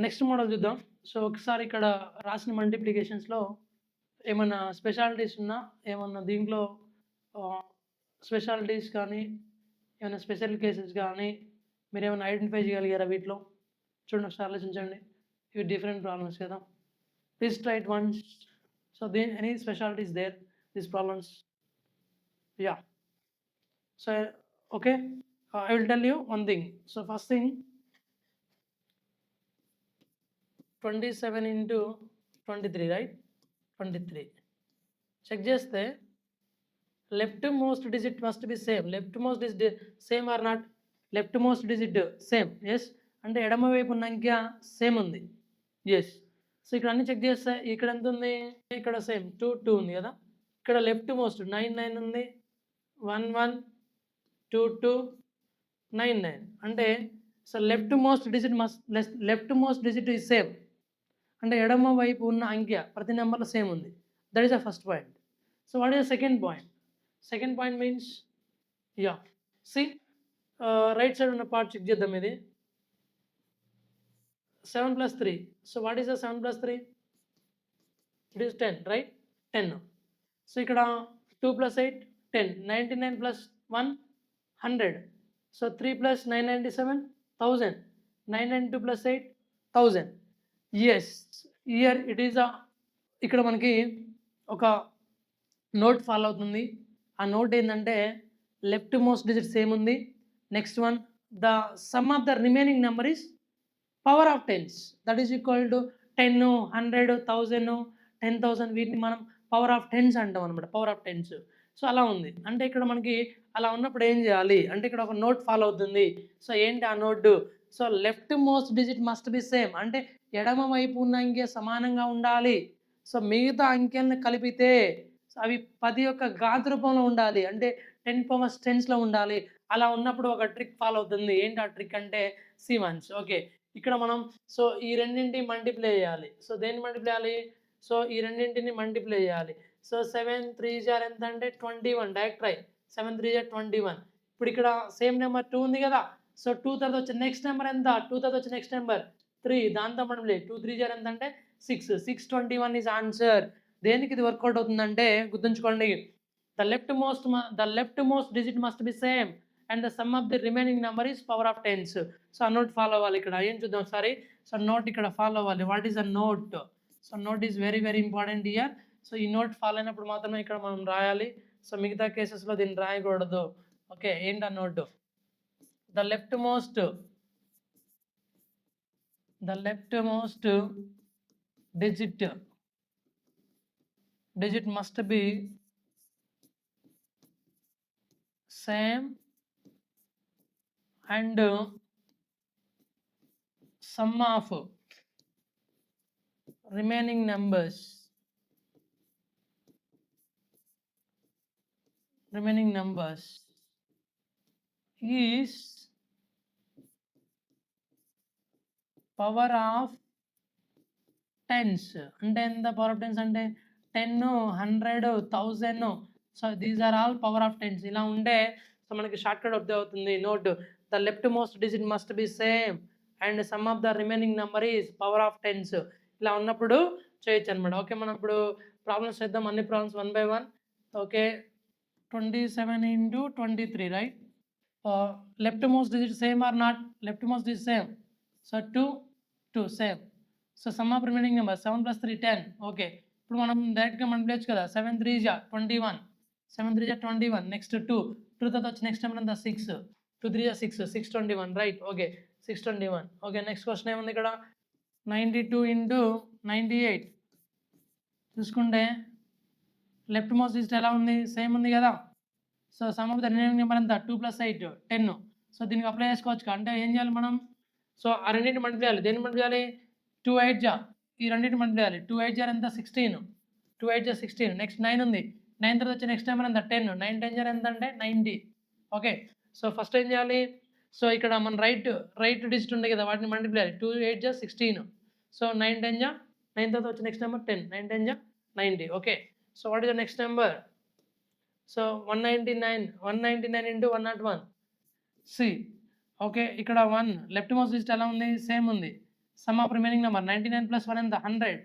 Next model చూద్దాం. So, ఒకసారి ఇక్కడ రాసిన మల్టిప్లికేషన్స్‌లో ఏమన్నా స్పెషాలిటీస్ ఉన్నా, ఏమన్నా దీంట్లో ఆహ్, స్పెషాలిటీస్ కానీ, ఏమైనా స్పెషల్ కేసెస్ గానీ, మీరేమైనా ఐడెంటిఫై చేయగలిగారా వీటిలో? చూడండి ఒకసారి ఆలోచించండి. ఇవి డిఫరెంట్ ప్రాబ్లమ్స్ కదా! Please try it once. So, any specialities there these problems? Yeah! So, okay. I will tell you one thing. So, first thing 27 into 23, right? 23. Check చేస్తే left most digit must be same. Left most digit same or not? Left most digit same. Yes. అంటే ఎడమ వైపు ఉన్న అంకె same ఉంది. yes. So ఇక్కడ అన్ని check చేస్తే ఇక్కడ ఎంత ఉంది? ఇక్కడ సేమ్ 2 2 ఉంది కదా. ఇక్కడ లెఫ్ట్ మోస్ట్ 9 9 ఉంది. 1 1 2 2 9 9 అంటే so left most digit is same. అంటే ఎడమ వైపు ఉన్న అంకె ప్రతి నెంబర్లో సేమ్ ఉంది. That is the first point. So what is the second point? Second point means see right side ఉన్న పార్ట్ చెక్ చేద్దాం. ఇది 7 + 3. So what is the 7 + 3? It is 10, right? 10. So ఇక్కడ 2 + 8 10. 99 + 1 100. So 3 + 997 1000. 992 + 8 1000. Yes, here it is ఇక్కడ మనకి ఒక note follow అవుతుంది. ఆ note ఏంటంటే లెఫ్ట్ మోస్ట్ డిజిట్ సేమ్ ఉంది. Next one, the sum of the remaining number is power of tens. That is equal to 10 100 1000 10,000. వీటిని మనం పవర్ ఆఫ్ టెన్స్ అంటాం అనమాట. Power of tens. సో అలా ఉంది. అంటే ఇక్కడ మనకి అలా ఉన్నప్పుడు ఏం చేయాలి అంటే ఇక్కడ ఒక నోట్ ఫాలో అవుతుంది. సో ఏంటి ఆ note? So left most digit must be same. అంటే ఎడమ వైపు ఉన్న అంకె సమానంగా ఉండాలి. సో మిగతా అంకెలను కలిపితే అవి 10 యొక్క ఘాత రూపంలో ఉండాలి. అంటే 10 పవర్స్ టెన్స్‌లో ఉండాలి. అలా ఉన్నప్పుడు ఒక ట్రిక్ ఫాలో అవుతుంది. ఏంటి ఆ ట్రిక్ అంటే సీమన్స్. ఓకే. ఇక్కడ మనం సో ఈ రెండింటిని మల్టిప్లై చేయాలి. సో దేన్ని మల్టిప్లై చేయాలి? సో ఈ రెండింటిని మల్టిప్లై చేయాలి. సో 7 3 జార్ ఎంత అంటే 21. Direct try. 7 3 జార్ 21. ఇప్పుడు ఇక్కడ సేమ్ నెంబర్ 2 ఉంది కదా. సో 2 తర్వాత వచ్చే నెక్స్ట్ నెంబర్ ఎంత? 2 తర్వాత వచ్చే నెక్స్ట్ నెంబర్ 3. దాంతో మల్టిప్లై. 2 3 జార్ ఎంత అంటే 6. 621 ఈజ్ ఆన్సర్. దేనికి ఇది వర్కౌట్ అవుతుందంటే గుర్తుంచుకోండి. The left most digit must be same and the sum of the remaining number is power of tens. So ఆ నోట్ ఫాలో అవ్వాలి. ఇక్కడ ఏం చూద్దాం ఒకసారి. సో నోట్ ఇక్కడ ఫాలో అవ్వాలి. What is a note? So note is very very important here. So ఈ note follow అయినప్పుడు మాత్రమే ఇక్కడ మనం రాయాలి. సో మిగతా కేసెస్లో దీన్ని రాయకూడదు. ఓకే. ఏంటి ఆ note? The left most digit must be same and sum of remaining numbers is power of tens. అంటే ఎంత పవర్ ఆఫ్ టెన్స్ అంటే 10 100 1000. So these are all power of tens. ఇలా ఉంటే సో మనకి షార్ట్ కట్ అర్థం అవుతుంది. Note the left most digit must be same and sum of the remaining number is power of tens. ఇలా ఉన్నప్పుడు చేయొచ్చు అనమాట. ఓకే. మనం ఇప్పుడు ప్రాబ్లమ్స్ చేద్దాం. అన్ని problems 1 by 1. Okay. 27 into 23, right? Left most digit same or not? Left most digit same. So 2 2 same. So sum of remaining number 7 + 3 10. Okay. ఇప్పుడు మనం డైరెక్ట్గా మల్టిప్లై చేయొచ్చు కదా. 7 3 జా 21. 7 3 జా 21. నెక్స్ట్ 2 తర్వాత వచ్చి నెక్స్ట్ నెంబర్ ఎంత? 6. 2 3 జా 6 621, right? Okay. 621. Okay. Next question ఏముంది ఇక్కడ? 92 into 98 చూసుకుంటే లెఫ్ట్ మోస్ట్ డిజిట్ ఎలా ఉంది? సేమ్ ఉంది కదా. So sum of the remaining number ఎంత? 2 + 8 10. సో దీనికి అప్లై చేసుకోవచ్చు. అంటే ఏం చేయాలి మనం? సో ఆ రెండింటిని మల్టిప్లై చేయాలి. దేన్ని మల్టిప్లై చేయాలి? 2 8 జా ఈ రెండింటిని మల్టిప్లై చేయాలి. 2 8 జా ఎంత? 16. 2 8 జా 16. నెక్స్ట్ 9 ఉంది. 9 తర్వాత వచ్చే నెక్స్ట్ నెంబర్ ఎంత? 10. 9 10 జా ఎంత అంటే 90. ఓకే. సో ఫస్ట్ ఏం చేయాలి? సో ఇక్కడ మన రైట్ డిజిట్ ఉంది కదా, వాటిని మల్టిప్లై చేయాలి. 2 8 జా 16. సో 9 10 జా 9 తర్వాత వచ్చే నెక్స్ట్ నెంబర్ 10. 9 10 జా 90. Okay. So what is the next number? So 199 into 101. సి. ఓకే. ఇక్కడ 1 లెఫ్ట్ మోస్ట్ డిజిట్ ఎలా ఉంది? సేమ్ ఉంది. Sum of remaining number 99 plus 1 ఎంత 100.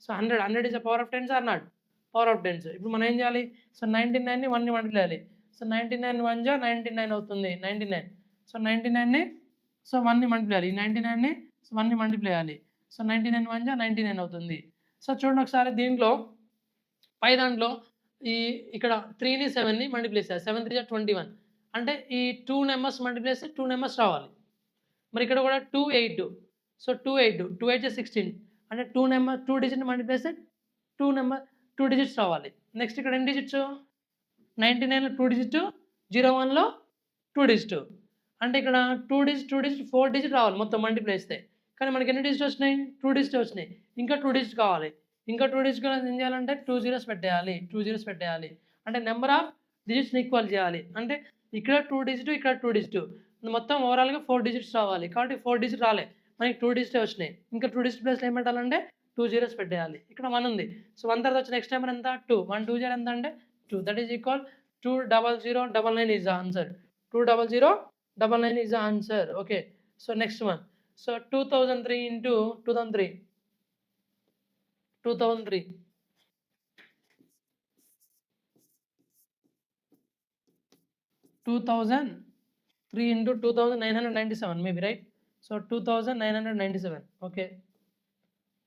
So 100 is a power of 10s or not? Power of 10s. ఇప్పుడు మనం ఏం చేయాలి? సో 99ని 1ని మల్టిప్లై చేయాలి. సో 99 1 జా 99 అవుతుంది 99. సో 99ని సో 1ని మల్టిప్లై చేయాలి. ఈ 99ని 1ని మల్టిప్లై చేయాలి. సో 99 1 జా 99 అవుతుంది. సో చూడండి ఒకసారి దీంట్లో పై దాంట్లో ఇక్కడ 3ని 7ని మల్టిప్లై చేయాలి. 7 3 జా 21. అంటే ఈ 2 నెంబర్స్ మల్టిప్లై చేస్తే 2 నెంబర్స్ రావాలి. మరి ఇక్కడ కూడా 2 8. సో 2 8 2 8 జా 16. అంటే 2 డిజిట్ మల్టిప్లై చేస్తే 2 డిజిట్స్ రావాలి. నెక్స్ట్ ఇక్కడ ఎన్ని డిజిట్స్? 99లో 2 డిజిట్, 01లో 2 డిజిట్. అంటే ఇక్కడ 2 డిజిట్ 4 డిజిట్ రావాలి మొత్తం మల్టిప్లై చేస్తే. కానీ మనకి ఎన్ని డిజిట్స్ వచ్చినాయి? 2 డిజిట్ వచ్చినాయి. ఇంకా 2 డిజిట్ కావాలి. ఇంకా 2 డిజిట్ ఏం చేయాలంటే 2 zeros పెట్టేయాలి. 2 zeros పెట్టేయాలి. అంటే నెంబర్ ఆఫ్ డిజిట్స్ని ఈక్వల్ చేయాలి. అంటే ఇక్కడ 2 డిజిట్, ఇక్కడ 2 డిజిట్, మొత్తం ఓవరాల్గా 4 డిజిట్స్ రావాలి. కాబట్టి 4 డిజిట్ రాలే, మనకి 2 డిజిటే వచ్చినాయి. ఇంకా 2 డిజిట్ ప్లేస్లో ఏం పెట్టాలంటే 2 zeros పెట్టేయాలి. ఇక్కడ 1 ఉంది. సో 1 తర్వాత వచ్చి నెక్స్ట్ నెంబర్ ఎంత? 2. 1 2 0 ఎంత అంటే 2. That is equal 20099 is the answer. 20099 is the answer. Okay. So next one. So 2003 into 2003 2003 into 2997 maybe, right? So 2997. Okay,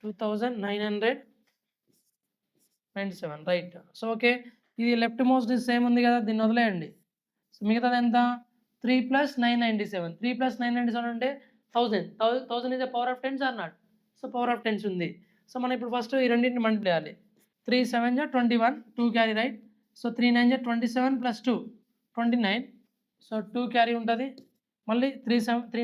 2997, right? So okay, ఇది లెఫ్ట్ మోస్ట్ సేమ్ ఉంది కదా, దీన్ని వదిలేయండి. సో మిగతాది ఎంత? 3 + 997. 3 + 997 అంటే 1000. 1000 is a power of 10s or not? So power of 10s ఉంది. So మనం ఇప్పుడు ఫస్ట్ ఈ రెండింటిని మల్టిప్లై చేయాలి. 3 7 జా 21, 2 క్యారీ, రైట్? సో 3 9 జా 27 + 2 29. సో 2 క్యారీ ఉంటుంది. మళ్ళీ 3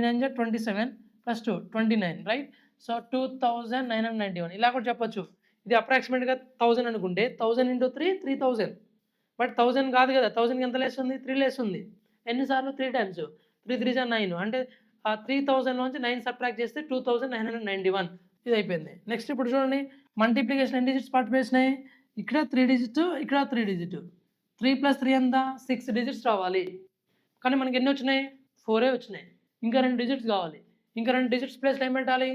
9 జా 27 + 2 29, రైట్? సో 2991. ఇలా కూడా చెప్పొచ్చు. ఇది అప్రాక్సిమేట్గా 1000 అనుకుంటే 1000 × 3 3000. బట్ 1000 కాదు కదా, 1000కి ఎంత లెస్ ఉంది? 3 లెస్ ఉంది. ఎన్నిసార్లు? 3 టైమ్స్. 3 3 జా 9. అంటే 3000 నుంచి 9 సబ్ట్రాక్ట్ చేస్తే 2991. ఇది అయిపోయింది. నెక్స్ట్ ఇప్పుడు చూడండి, మల్టిప్లికేషన్ ఎన్ని డిజిట్స్ పార్టిసిపేట్ చేసినాయి? ఇక్కడ 3 డిజిట్, ఇక్కడ 3 డిజిట్. 3 + 3 ఎంత? 6 డిజిట్స్ రావాలి. కానీ మనకి ఎన్ని వచ్చినాయి? 4 వచ్చినాయి. ఇంకా 2 డిజిట్స్ కావాలి. ఇంకా 2 డిజిట్స్ ప్లేస్లో ఏం పెట్టాలి?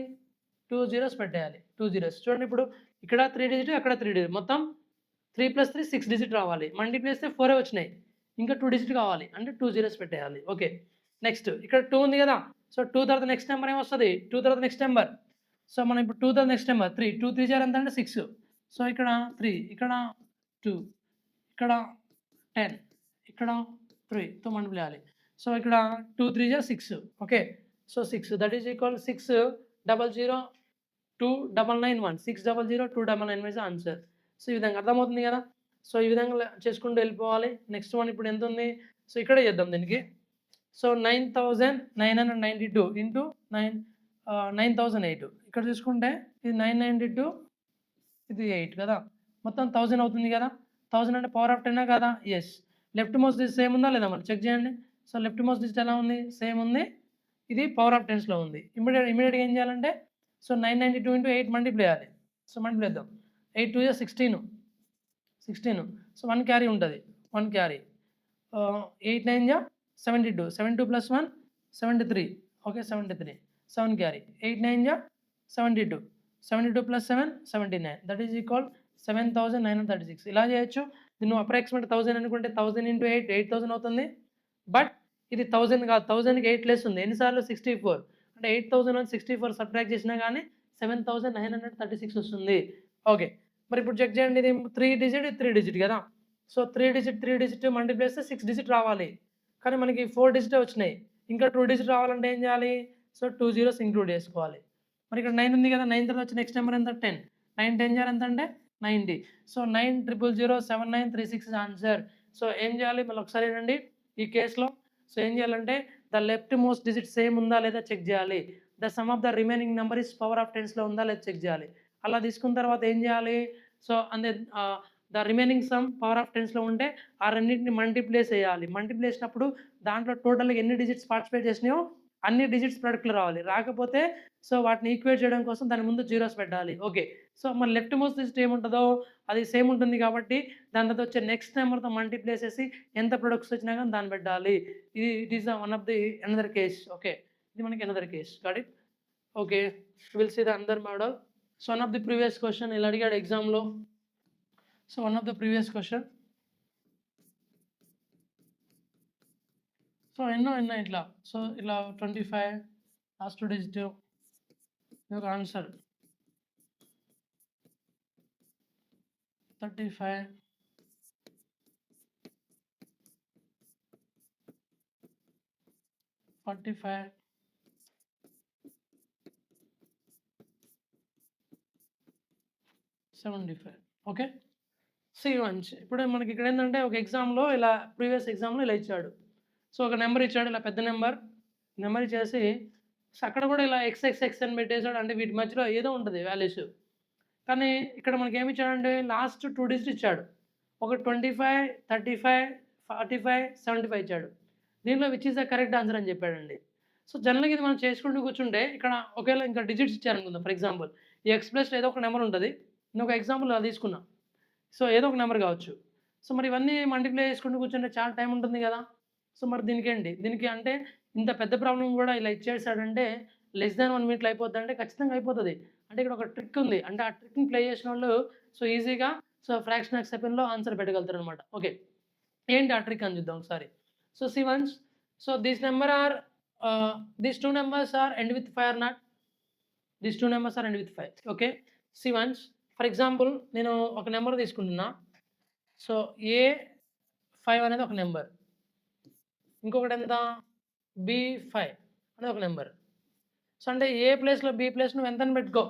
2 zeros పెట్టేయాలి. 2 zeros. చూడండి ఇప్పుడు ఇక్కడ 3 డిజిట్, అక్కడ 3 డిజిట్, మొత్తం 3 + 3 6 డిజిట్ రావాలి. మల్టిప్లై చేస్తే 4 వచ్చినాయి. ఇంకా 2 డిజిట్ కావాలి. అంటే 2 zeros పెట్టేయాలి. ఓకే. నెక్స్ట్ ఇక్కడ 2 ఉంది కదా. సో 2 తర్వాత నెక్స్ట్ నెంబర్ ఏమొస్తుంది? 2 తర్వాత నెక్స్ట్ నెంబర్. సో మనం ఇప్పుడు 2 తర్వాత నెక్స్ట్ నెంబర్ 3. 2 3 ఎంత అంటే 6. సో ఇక్కడ 3, ఇక్కడ 2, ఇక్కడ 10, ఇక్కడ 3తో మల్టిప్లై చేయాలి. సో ఇక్కడ 2 3 జా 6. Okay. So 6 that is equal 6 00 2991. 600 2991 is answer. So ఈ విధంగా అర్థమవుతుంది కదా. సో ఈ విధంగా చేసుకుంటూ వెళ్ళిపోవాలి. నెక్స్ట్ వన్ ఇప్పుడు ఎంత ఉంది? సో ఇక్కడే చేద్దాం దీనికి. So 9992 into 9008. ఇక్కడ చూసుకుంటే ఇది 992, ఇది 8 కదా, మొత్తం 1000 అవుతుంది కదా. 1000 అంటే పవర్ ఆఫ్ 10 కదా? Yes. Left most digit same ఉందా లేదా మరి చెక్ చేయండి. సో లెఫ్ట్ మోస్ట్ డిజిట్ ఎలా ఉంది? సేమ్ ఉంది. ఇది పవర్ ఆఫ్ 10స్లో ఉంది. ఇమీడియట్గా ఏం చేయాలంటే సో 992 × 8 మల్టిప్లై చేయాలి. సో మల్టిప్లై చేద్దాం. 8 2 జా 16. సో 1 క్యారీ ఉంటుంది. 1 క్యారీ. 8 9 జా 72. 72 + 1 73. ఓకే, 73. 7 క్యారీ. 8 9 జా 72. 72 + 7 79. That is equal 7936. ఇలా చేయొచ్చు. దీన్ని అప్రాక్సిమేట్ 1000 అనుకుంటే 1000 × 8 8000 అవుతుంది. బట్ ఇది 1000 కాదు, 1000కి 8 లెస్ ఉంది. ఎన్నిసార్లు? 64. అంటే 8000 నుంచి 64 సబ్ట్రాక్ట్ చేసినా కానీ 7936 వస్తుంది. ఓకే. మరి ఇప్పుడు చెక్ చేయండి, ఇది 3 డిజిట్ 3 డిజిట్ కదా. సో 3 డిజిట్ మల్టిప్లై చేస్తే 6 డిజిట్ రావాలి. కానీ మనకి 4 డిజిటే వచ్చినాయి. ఇంకా 2 డిజిట్ రావాలంటే ఏం చేయాలి? సో 2 zeros ఇంక్లూడ్ చేసుకోవాలి. మరి ఇక్కడ 9 ఉంది కదా, 9 తర్వాత వచ్చి నెక్స్ట్ నెంబర్ ఎంత? 10. 9 10 జార్ ఎంత అంటే 90. So 900079336 answer. సో ఏం చేయాలి మళ్ళీ ఒకసారి ఏంటండి ఈ కేసులో? సో ఏం చేయాలంటే the left most digit same ఉందా లేదా చెక్ చేయాలి. The sum of the remaining number is power of 10స్లో ఉందా లేదా చెక్ చేయాలి. అలా తీసుకున్న తర్వాత ఏం చేయాలి? సో అందే the remaining sum power of 10స్లో ఉంటే ఆ రెండింటిని మల్టిప్లై చేయాలి. మల్టిప్లై చేసినప్పుడు దాంట్లో టోటల్గా ఎన్ని డిజిట్స్ పార్టిసిపేట్ చేసినాయో అన్ని డిజిట్స్ ప్రొడక్ట్లు రావాలి. రాకపోతే సో వాటిని ఈక్వేట్ చేయడం కోసం దాని ముందు జీరోస్ పెట్టాలి. ఓకే. సో మన లెఫ్ట్ మోస్ట్ డిజిట్ ఏముంటుందో అది సేమ్ ఉంటుంది కాబట్టి దాని తర్వాత వచ్చే నెక్స్ట్ నెంబర్తో మల్టిప్లై చేసి ఎంత ప్రొడక్ట్స్ వచ్చినా కానీ దాన్ని పెట్టాలి. It is one of the another case. Okay, ఇది మనకి another case. Got it. Okay, will see the another model. So one of the previous question ఇలా అడిగాడు ఎగ్జామ్లో. So one of the previous question. So ఎన్నో ఇట్లా. So ఇలా 25 last 2 digit ఒక answer 35 45 75. Okay, C1. ఇప్పుడు మనకి ఇక్కడ ఏంటంటే ఒక ఎగ్జామ్లో ఇలా ప్రీవియస్ ఎగ్జామ్లో ఇలా ఇచ్చాడు. సో ఒక నెంబర్ ఇచ్చాడు, ఇలా పెద్ద నెంబర్ ఇచ్చేసి సో అక్కడ కూడా ఇలా XXX అని పెట్టేశాడు. అంటే వీటి మధ్యలో ఏదో ఉంటుంది వాల్యూస్. కానీ ఇక్కడ మనకి ఏమి ఇచ్చాడంటే లాస్ట్ 2 డిజిట్ ఇచ్చాడు. ఒక 25 35 45 75 ఇచ్చాడు. దీనిలో which is the correct answer అని చెప్పాడండి. సో జనరల్గా ఇది మనం చేసుకుంటూ కూర్చుంటే ఇక్కడ ఒకవేళ ఇంకా డిజిట్స్ ఇచ్చారనుకుందాం. ఫర్ ఎగ్జాంపుల్ ఈ X ప్లస్లో ఏదో ఒక నెంబర్ ఉంటుంది. నేను ఒక ఎగ్జాంపుల్ అలా తీసుకున్నా. సో ఏదో ఒక నెంబర్ కావచ్చు. సో మరి ఇవన్నీ మల్టిప్లై చేసుకుంటూ కూర్చుంటే చాలా టైం ఉంటుంది కదా. సో మరి దీనికి అంటే ఇంత పెద్ద ప్రాబ్లం కూడా ఇలా ఇచ్చేసాడంటే లెస్ దాన్ 1 మినిట్లో అయిపోద్ది అంటే ఖచ్చితంగా అయిపోతుంది. అంటే ఇక్కడ ఒక ట్రిక్ ఉంది. అంటే ఆ ట్రిక్ని ప్లే చేసిన వాళ్ళు సో ఈజీగా సో ఫ్రాక్షన్ ఆఫ్ సెకండ్లో ఆన్సర్ పెట్టగలుగుతారు అనమాట. ఓకే, ఏంటి ఆ ట్రిక్ అని చూద్దాం ఒకసారి. So C1. So these two numbers are end with 5 or not? These two numbers are end with 5. Okay, C1. For example నేను ఒక నెంబర్ తీసుకుంటున్నా. సో A5 అనేది ఒక నెంబర్, ఇంకొకటి ఎంత B5 అనేది ఒక నెంబర్. సో అంటే ఏ ప్లేస్లో బి ప్లేస్ నువ్వు ఎంతని పెట్టుకో.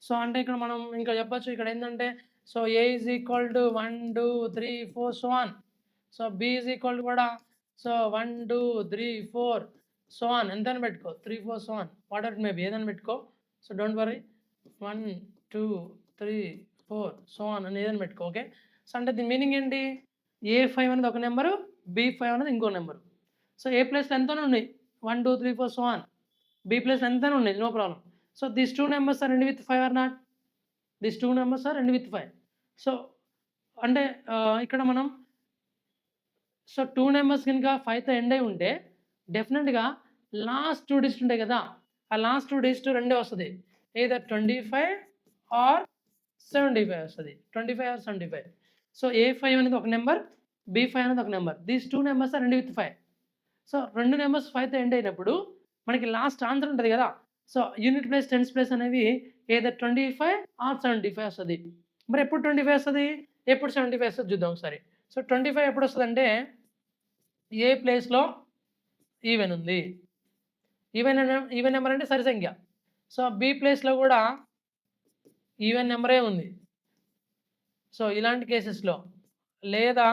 సో అంటే ఇక్కడ మనం ఇంకా చెప్పచ్చు. ఇక్కడ ఏంటంటే so A is equal to 1 2 3 4 so on. So B is equal to కూడా సో 1 2 3 4 సో ఆన్ ఎంతని పెట్టుకో, 3 4 so on what ever it may be, ఏదని పెట్టుకో. So don't worry 1 2 3 4 so on అని ఏదని పెట్టుకో. ఓకే, సో అంటే దీని మీనింగ్ ఏంటి, A5 అనేది ఒక నెంబరు, B5 అనేది ఇంకో నెంబరు. సో ఏ ప్లేస్లో ఎంతనే ఉన్నాయి 1 2 3 4 సో ఆన్, B ప్లేస్లో ఎంతనే ఉన్నాయి, no problem. So these 2 numbers are end with 5 or not? These 2 numbers are end with 5. So అంటే ఇక్కడ మనం సో 2 numbers కనుక 5తో ఎండ్ అయి ఉంటే డెఫినెట్గా లాస్ట్ 2 డిజిట్ ఉంటాయి కదా, ఆ లాస్ట్ 2 డిజిట్ రెండే వస్తుంది. either 25 or 75 వస్తుంది, 25 or 75. సో A5 అనేది ఒక నెంబర్, B5 అనేది ఒక number. These 2 numbers are end with 5. So 2 numbers 5తో ఎండ్ అయినప్పుడు మనకి లాస్ట్ ఆన్సర్ ఉంటుంది కదా. So unit place tens place అనేవి either 25 or 75 వస్తుంది. మరి ఎప్పుడు 25 వస్తుంది, ఎప్పుడు 75 వస్తుంది చూద్దాం ఒకసారి. సో 25 ఎప్పుడు వస్తుంది అంటే ఏ ప్లేస్లో ఈవెన్ ఉంది, ఈవెన్ నెంబర్ అంటే సరి సంఖ్య. సో బి ప్లేస్లో కూడా ఈవెన్ నెంబరే ఉంది. సో ఇలాంటి కేసెస్లో, లేదా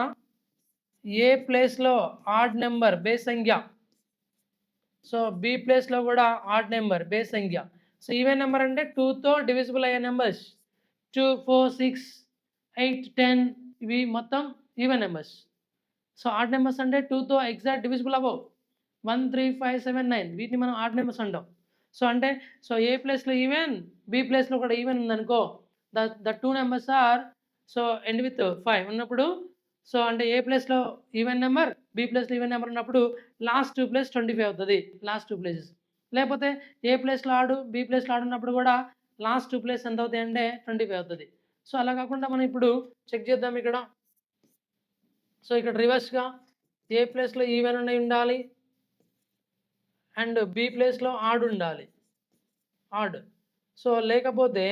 ఏ ప్లేస్లో ఆడ్ నెంబర్ బేస్ సంఖ్య, సో బి ప్లేస్లో కూడా ఆడ్ నెంబర్ బేస్ సంఖ్య. సో ఈవెన్ నెంబర్ అంటే 2తో డివిజిబుల్ అయ్యే నెంబర్స్ 2 4 6 8 10 ఇవి మొత్తం even numbers. So odd numbers అంటే 2తో ఎగ్జాక్ట్ డివిజిబుల్ అవ్వవు. 1 3 5 7 9 వీటిని మనం ఆడ్ నెంబర్స్ అంటాం. సో అంటే సో ఏ ప్లేస్లో ఈవెన్, బి ప్లేస్లో కూడా ఈవెన్ ఉందనుకో, the 2 numbers are so end with 5 ఉన్నప్పుడు, సో అంటే ఏ ప్లేస్లో ఈవెన్ నెంబర్, బి ప్లేస్లో ఈవెన్ నెంబర్ ఉన్నప్పుడు లాస్ట్ 2 ప్లేస్ 25 అవుతుంది, లాస్ట్ 2 ప్లేసెస్. లేకపోతే ఏ ప్లేస్లో ఆడు, బి ప్లేస్లో ఆడు ఉన్నప్పుడు కూడా లాస్ట్ 2 ప్లేస్ ఎంత అవుతాయి అంటే 25 అవుతుంది. సో అలా కాకుండా మనం ఇప్పుడు చెక్ చేద్దాం ఇక్కడ. సో ఇక్కడ రివర్స్గా ఏ ప్లేస్లో ఈవెన్ ఉండాలి అండ్ బి ప్లేస్లో ఆడ్ ఉండాలి, ఆడ్. సో లేకపోతే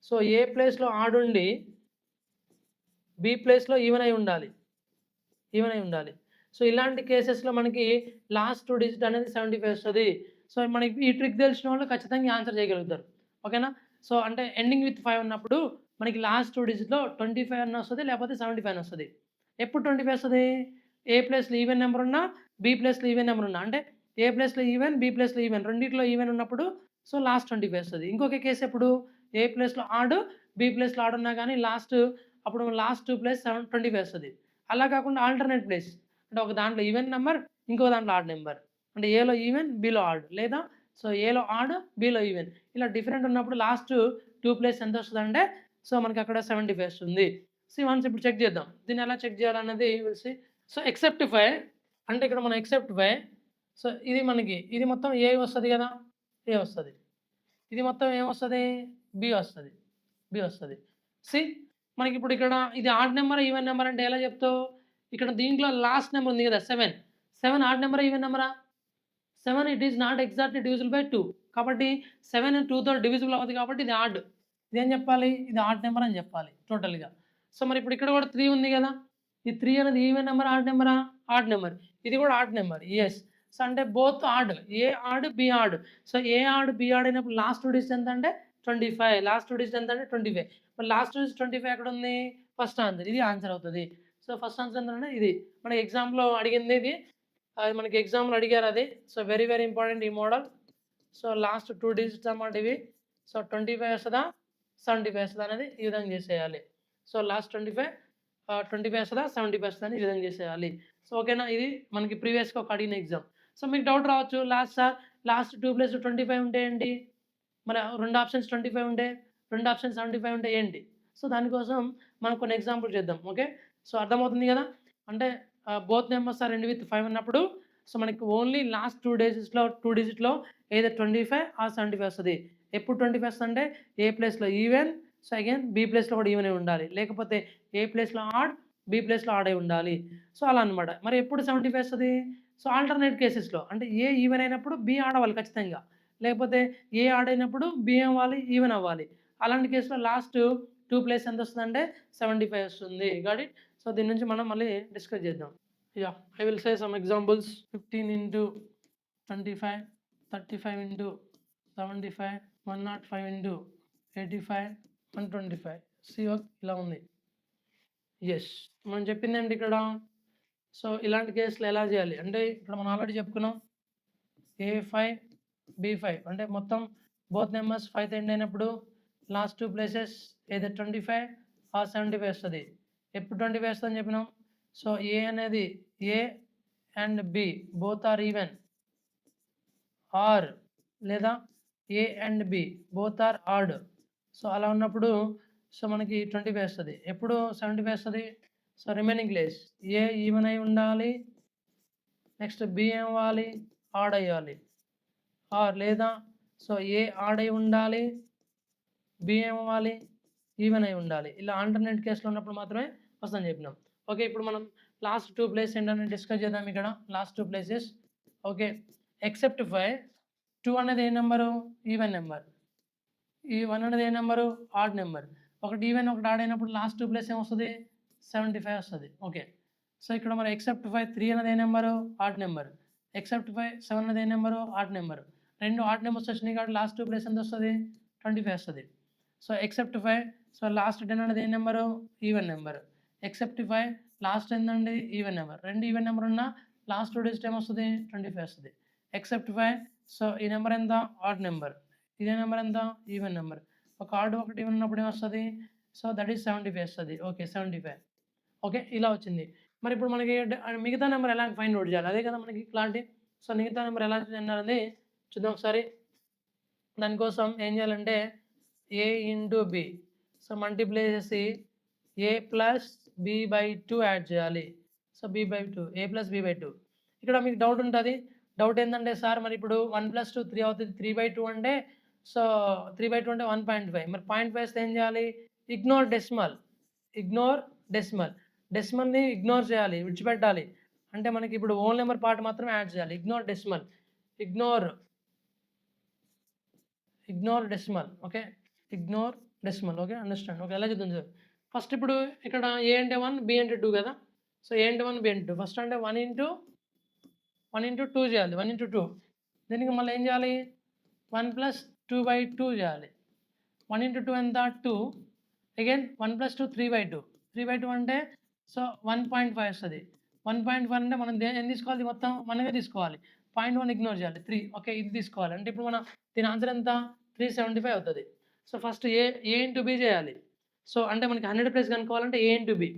సో ఏ ప్లేస్లో ఆడ్ ఉండి బి ప్లేస్లో ఈవెన్ అయి ఉండాలి. సో ఇలాంటి కేసెస్లో మనకి లాస్ట్ 2 డిజిట్ అనేది 75 వస్తుంది. సో మనకి ఈ ట్రిక్ తెలిసిన వాళ్ళు ఖచ్చితంగా ఆన్సర్ చేయగలుగుతారు. ఓకేనా. సో అంటే ఎండింగ్ విత్ 5 ఉన్నప్పుడు మనకి లాస్ట్ 2 డిజిట్లో 25 అన్న వస్తుంది, లేకపోతే 75 అని వస్తుంది. ఎప్పుడు 25 వస్తుంది, ఏ ప్లేస్లో ఈవెన్ నెంబర్ ఉన్నా, బి ప్లేస్లో ఈవెన్ నెంబర్ ఉన్నా. అంటే ఏ ప్లేస్లో ఈవెన్, బి ప్లేస్లో ఈవెన్, రెండిట్లో ఈవెన్ ఉన్నప్పుడు సో లాస్ట్ 25 వస్తుంది. ఇంకొక కేసు ఎప్పుడు ఏ ప్లేస్లో ఆడ్, బి ప్లేస్లో ఆడ్ ఉన్నా కానీ అప్పుడు లాస్ట్ 2 ప్లేస్ 25 వస్తుంది. అలా కాకుండా ఆల్టర్నేట్ ప్లేస్ అంటే ఒక దాంట్లో ఈవెన్ నెంబర్, ఇంకో దాంట్లో ఆడ్ నెంబర్. అంటే ఏలో ఈవెన్, బిలో ఆడ్, లేదా సో ఏలో ఆడ్, బిలో ఈవెన్, ఇలా డిఫరెంట్ ఉన్నప్పుడు లాస్ట్ 2 ప్లేస్ ఎంత వస్తుంది అంటే సో మనకి అక్కడ 75 వస్తుంది. సో వన్స్ ఇప్పుడు చెక్ చేద్దాం దీన్ని ఎలా చెక్ చేయాలన్నది తెలిసి. సో ఎక్సెప్ట్ 5 అంటే ఇక్కడ మనం ఎక్సెప్ట్ 5, సో ఇది మొత్తం ఏ వస్తుంది కదా, ఏ వస్తుంది, ఇది మొత్తం ఏమొస్తుంది, బి వస్తుంది, బి వస్తుంది. సి మనకి ఇప్పుడు ఇక్కడ ఇది ఆడ్ నెంబర్ ఈవెన్ నెంబర్ అంటే ఎలా చెప్తావు, ఇక్కడ దీంట్లో లాస్ట్ నెంబర్ ఉంది కదా 7, 7 ఆడ్ నెంబరా ఈవెన్ నెంబరా, 7 it is not exactly divisible by 2 కాబట్టి 7 2తో డివిజిబుల్ అవ్వదు కాబట్టి ఇది ఆడ్, ఇదేం చెప్పాలి, ఇది ఆడ్ నెంబర్ అని చెప్పాలి టోటల్గా. సో మరి ఇప్పుడు ఇక్కడ కూడా 3 ఉంది కదా, ఈ 3 అనేది ఈవెన్ నెంబర్ ఆడ్ నెంబరా, ఆడ్ నెంబర్, ఇది కూడా ఆడ్ నెంబర్ ఎస్. సో అంటే both odd, A odd B odd. So A odd B odd అయినప్పుడు లాస్ట్ 2 డిజిట్స్ ఎంత అంటే 25, లాస్ట్ 2 డిజిట్స్ ఎంత అంటే 25. మరి లాస్ట్ 2 డిజిట్స్ 25 ఎక్కడ ఉంది, ఫస్ట్ ఆన్సర్, ఇది ఆన్సర్ అవుతుంది. సో ఫస్ట్ ఆన్సర్ ఏంటంటే ఇది మనకి ఎగ్జామ్లో అడిగింది, ఇది అది మనకి ఎగ్జామ్లో అడిగారు అది. సో వెరీ వెరీ ఇంపార్టెంట్ ఈ మోడల్. సో లాస్ట్ 2 డిజిట్స్ అన్నమాట ఇవి. సో 25 వస్తుందా 75 వస్తుందా అనేది ఈ విధంగా చేసేయాలి. సో లాస్ట్ 25 వస్తుందా 75 వస్తుందా అని ఈ విధంగా చేసేయాలి. సో ఓకేనా, ఇది మనకి ప్రీవియస్గా ఒక అడిగిన ఎగ్జామ్. సో మీకు డౌట్ రావచ్చు, లాస్ట్ 2 ప్లస్ 25 ఉంటే ఏంటి, మన 2 ఆప్షన్స్ 25 ఉంటే 2 ఆప్షన్స్ 75 ఉంటే ఏంటి. సో దానికోసం మనం కొన్ని ఎగ్జాంపుల్ చేద్దాం. ఓకే, సో అర్థమవుతుంది కదా, అంటే both numbers are end with 5 ఉన్నప్పుడు సో మనకి ఓన్లీ లాస్ట్ 2 డిజిట్లో ఏదో 25 ఆర్ 75 వస్తుంది. ఎప్పుడు 25 వస్తుంది అంటే ఏ ప్లేస్లో ఈవెన్, సో అగైన్ బి ప్లేస్లో కూడా ఈవెన్ ఉండాలి, లేకపోతే ఏ ప్లేస్లో ఆడ్ బి ప్లేస్లో ఆడ్ అయి ఉండాలి. సో అలా అనమాట. మరి ఎప్పుడు 75 వస్తుంది, సో ఆల్టర్నేట్ కేసెస్లో అంటే ఏ ఈవెన్ అయినప్పుడు బి ఆడ్ అవ్వాలి ఖచ్చితంగా, లేకపోతే ఏ ఆడ్ అయినప్పుడు బి అవ్వాలి ఈవెన్ అవ్వాలి. అలాంటి కేసులో లాస్ట్ 2 ప్లేస్ ఎంత వస్తుందంటే 75 వస్తుంది. Got it. సో దీని నుంచి మనం మళ్ళీ డిస్కస్ చేద్దాం. Yeah, I will say some examples. 15 into 25, 35 into 75, 105 into 85, 125. ఇలా ఉంది. ఎస్, మనం చెప్పింది ఏంటి ఇక్కడ, సో ఇలాంటి కేసులు ఎలా చేయాలి అంటే ఇక్కడ మనం ఆల్రెడీ చెప్పుకున్నాం, A5 B5 అంటే మొత్తం బోత్ నెంబర్స్ 5తో ఎండ్ అయినప్పుడు లాస్ట్ 2 ప్లేసెస్ ఏదో 25 ఆర్ 75 వస్తుంది. ఎప్పుడు 25 వస్తుందని చెప్పినాం, సో ఏ అనేది A and B both are even, or లేదా A and B both are odd. So అలా ఉన్నప్పుడు సో మనకి 25 వస్తుంది. ఎప్పుడు 75 వస్తుంది, so remaining place A even అయి ఉండాలి, నెక్స్ట్ బి ఏం అవ్వాలి, ఆడ్ అయ్యాలి, ఆర్ లేదా సో ఏ ఆడ్ అయి ఉండాలి, బి ఏం అవ్వాలి, ఈవెన్ అయి ఉండాలి. ఇలా ఆల్టర్నేట్ కేసులో ఉన్నప్పుడు మాత్రమే వస్తుందని చెప్పినాం. ఓకే, ఇప్పుడు మనం లాస్ట్ 2 ప్లేస్ ఏంటని డిస్కస్ చేద్దాం. ఇక్కడ లాస్ట్ 2 ప్లేసెస్. ఓకే, ఎక్సెప్ట్ 5, 2 అనేది ఏ నెంబరు, ఈవెన్ నెంబర్, ఈ 1 అనేది ఏ నెంబరు, ఆడ్ నెంబర్. ఒకటి ఈవెన్ ఒకటి ఆడ్ అయినప్పుడు లాస్ట్ 2 ప్లేస్ ఏమొస్తుంది, 75 వస్తుంది. ఓకే, సో ఇక్కడ మరి ఎక్సెప్ట్ 5, 3 అనేది ఏ నెంబరు, ఆడ్ నెంబర్, ఎక్సెప్ట్ 5, 7 అనేది ఏ number, odd number. 2 odd numbers వచ్చినాయి కాబట్టి లాస్ట్ 2 ప్లేస్ ఎంత వస్తుంది, 25 వస్తుంది. సో ఎక్సెప్ట్ 5, సో లాస్ట్ 10 అనేది ఏ number, even number, except 5 last ఏంటండి ఈవెన్ నెంబర్, 2 ఈవెన్ నెంబర్ ఉన్న లాస్ట్ 2 డిజిట్ ఏమొస్తుంది, 25 వస్తుంది. ఎక్సెప్ట్ 5, సో ఈ నెంబర్ ఎంత, ఆడ్ నెంబర్, ఇదే నెంబర్ ఎంత, ఈవెన్ నెంబర్. ఒక ఆడ్ ఒకటి ఈవెన్ ఉన్నప్పుడు ఏమొస్తుంది, సో దట్ ఈస్ 75 వస్తుంది. ఓకే 75. ఓకే, ఇలా వచ్చింది. మరి ఇప్పుడు మనకి మిగతా నెంబర్ ఎలా ఫైండ్ అవుట్ చేయాలి, అదే కదా మనకి క్లారిటీ. సో మిగతా నెంబర్ ఎలా అనేది చూద్దాం ఒకసారి. దానికోసం ఏం చేయాలంటే A into B, so multiply చేసి A plus B by 2 add చేయాలి. So B by 2, A plus B by 2. ఇక్కడ మీకు డౌట్ ఉంటుంది, డౌట్ ఏంటంటే సార్ మరి ఇప్పుడు 1 + 2 3 అవుతుంది, 3/2 అంటే సో 3/2 అంటే 1.5. మరి 0.5 వస్తే ఏం చేయాలి, ఇగ్నోర్ డెసిమల్, డెసిమల్ని ఇగ్నోర్ చేయాలి, విడిచిపెట్టాలి. అంటే మనకి ఇప్పుడు ఓన్ నెంబర్ పార్ట్ మాత్రమే యాడ్ చేయాలి. Ignore decimal, okay, ignore decimal. Okay, understand. Okay, ఎలా చూద్దాం సార్. ఫస్ట్ ఇప్పుడు ఇక్కడ ఏ అంటే 1 బి అంటే 2 కదా. సో ఏ అంటే 1 బి అంటే 2. ఫస్ట్ అంటే 1 ఇంటూ 2 చేయాలి, 1 ఇంటూ 2. దీనికి మళ్ళీ ఏం చేయాలి, 1 + 2/2 చేయాలి. 1 ఇంటూ 2 ఎంత, 2. అగైన్ 1 + 2 3/2. 3/2 అంటే సో 1.5 వస్తుంది. 1.5 అంటే మనం ఏం తీసుకోవాలి, మొత్తం 1గా తీసుకోవాలి. 0.1 ఇగ్నోర్ చేయాలి, 3. ఓకే, ఇది తీసుకోవాలి. అంటే ఇప్పుడు మన దీని ఆన్సర్ ఎంత, 375 అవుతుంది. సో ఫస్ట్ ఏ ఇంటూ బి చేయాలి. సో అంటే మనకి 100 ప్లేస్ కనుక్కోవాలంటే ఏ ఇంటూ బి,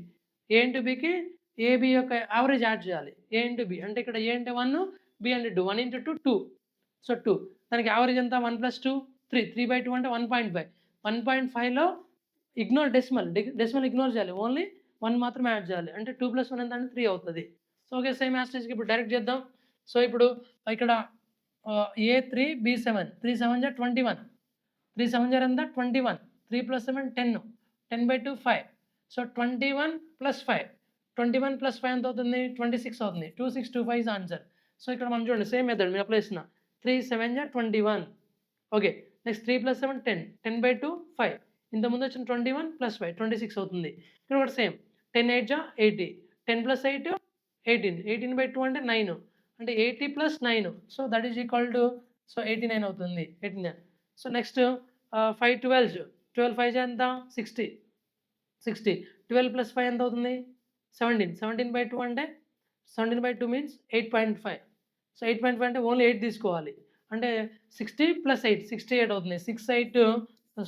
ఏ ఇంటూ బికి ఏబి యొక్క యావరేజ్ యాడ్ చేయాలి. ఏ ఇంటూ బి అంటే ఇక్కడ ఏ అంటే 1, బి అంటే 2. 1 ఇంటూ 2 2. సో 2, దానికి యావరేజ్ ఎంత, 1 + 2 3. 3/2 అంటే 1.5. 1.5లో ఇగ్నోర్ డెసిమల్ ఇగ్నోర్ చేయాలి, ఓన్లీ 1 మాత్రమే యాడ్ చేయాలి. అంటే 2 + 1 ఎంత అంటే 3 అవుతుంది. సో ఓకే, సేమ్ యాస్టేజ్కి ఇప్పుడు డైరెక్ట్ చేద్దాం. సో ఇప్పుడు ఇక్కడ A3 B7 3 7 జా 21 3 7 జా ఎంత 21 3 plus 7 10 10/2 5 సో 21 plus 5 21 plus 5 ఎంత అవుతుంది 26 అవుతుంది 2625 ఇస్ ఆన్సర్ సో ఇక్కడ మనం చూడండి సేమ్ మెథడ్ మీరు అప్లై చేసిన 3 7 జా 21 ఓకే నెక్స్ట్ 3 plus 7 10 10/2 5 ఇంతకుముందు వచ్చిన 21 plus 5 26 అవుతుంది ఇక్కడ కూడా సేమ్ 10 8 జా 80 10 plus 8 18 18/2 అంటే 9 అంటే 80 plus 9 so that is equal to so 89 అవుతుంది 89 సో నెక్స్ట్ 5 12 12 5 ఎంత 60 60 12 plus 5 ఎంత అవుతుంది 17 17/2 అంటే 17/2 మీన్స్ 8.5 సో 8.5 అంటే ఓన్లీ 8 తీసుకోవాలి అంటే 60 plus 8 68 అవుతుంది 6 8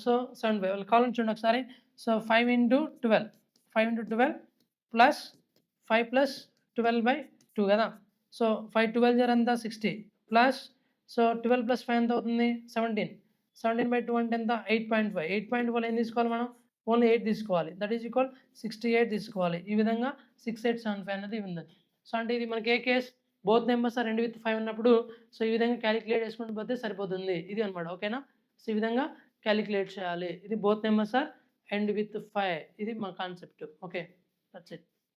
సో 75 కాలం చూడండి ఒకసారి so 5 into 12 5 into 12 plus 5 plus 12/2 కదా సో 5 12 జర్ ఎంత 60 ప్లస్ సో 12 plus 5 ఎంత అవుతుంది 17 17/2 అంటే ఎంత 8.5 8.5 ఏం తీసుకోవాలి మనం ఓన్లీ 8 తీసుకోవాలి దట్ ఈజ్ ఈక్వల్ 68 తీసుకోవాలి ఈ విధంగా 6875 అనేది ఉంది సో అంటే ఇది మనకి ఏ case both numbers are end with 5 ఉన్నప్పుడు సో ఈ విధంగా క్యాలిక్యులేట్ చేసుకుంటూ పోతే సరిపోతుంది ఇది అనమాట ఓకేనా సో ఈ విధంగా క్యాలిక్యులేట్ చేయాలి ఇది both numbers are end with 5 ఇది మా కాన్సెప్ట్ ఓకే దట్స్ ఇట్